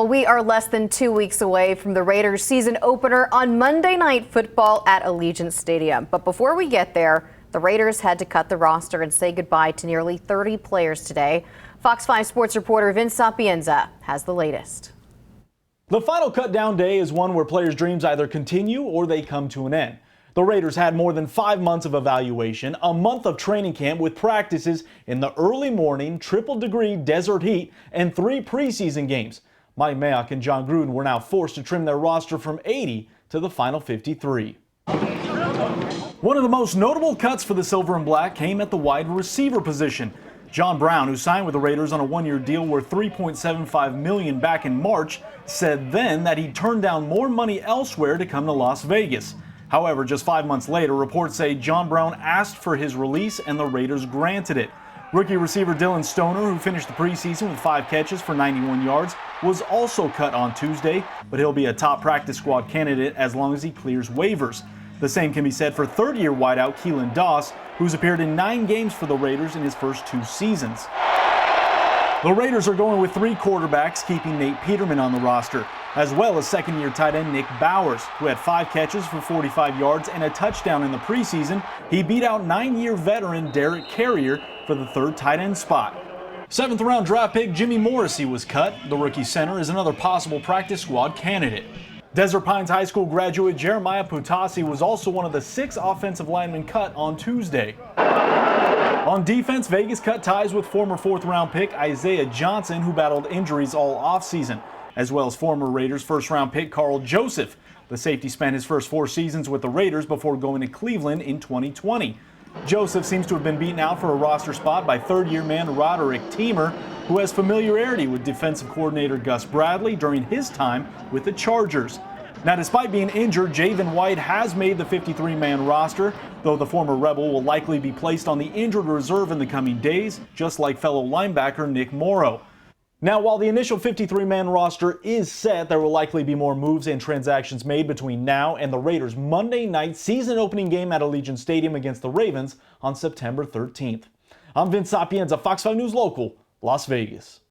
Well, we are less than 2 weeks away from the Raiders season opener on Monday Night Football at Allegiant Stadium. But before we get there, the Raiders had to cut the roster and say goodbye to nearly 30 players today. Fox 5 sports reporter Vince Sapienza has the latest. The final cut-down day is one where players' dreams either continue or they come to an end. The Raiders had more than 5 months of evaluation, a month of training camp with practices in the early morning, triple-degree desert heat, and 3 preseason games. Mike Mayock and John Gruden were now forced to trim their roster from 80 to the final 53. One of the most notable cuts for the Silver and Black came at the wide receiver position. John Brown, who signed with the Raiders on a 1-year deal worth $3.75 million back in March, said then that he'd turned down more money elsewhere to come to Las Vegas. However, just 5 months later, reports say John Brown asked for his release and the Raiders granted it. Rookie receiver Dylan Stoner, who finished the preseason with 5 catches for 91 yards, was also cut on Tuesday, but he'll be a top practice squad candidate as long as he clears waivers. The same can be said for third-year wideout Keelan Doss, who's appeared in 9 games for the Raiders in his first 2 seasons. The Raiders are going with 3 quarterbacks, keeping Nate Peterman on the roster, as well as second-year tight end Nick Bowers, who had 5 catches for 45 yards and a touchdown in the preseason. He beat out 9-year veteran Derek Carrier for the 3rd tight end spot. 7th-round draft pick Jimmy Morrissey was cut. The rookie center is another possible practice squad candidate. Desert Pines High School graduate Jeremiah Putasi was also one of the 6 offensive linemen cut on Tuesday. On defense, Vegas cut ties with former 4th-round pick Isaiah Johnson, who battled injuries all offseason, as well as former Raiders 1st-round pick Carl Joseph. The safety spent his first 4 seasons with the Raiders before going to Cleveland in 2020. Joseph seems to have been beaten out for a roster spot by 3rd-year man Roderick Teamer, who has familiarity with defensive coordinator Gus Bradley during his time with the Chargers. Now, despite being injured, Javen White has made the 53-man roster, though the former Rebel will likely be placed on the injured reserve in the coming days, just like fellow linebacker Nick Morrow. Now, while the initial 53-man roster is set, there will likely be more moves and transactions made between now and the Raiders' Monday night season opening game at Allegiant Stadium against the Ravens on September 13th. I'm Vince Sapienza, Fox 5 News Local, Las Vegas.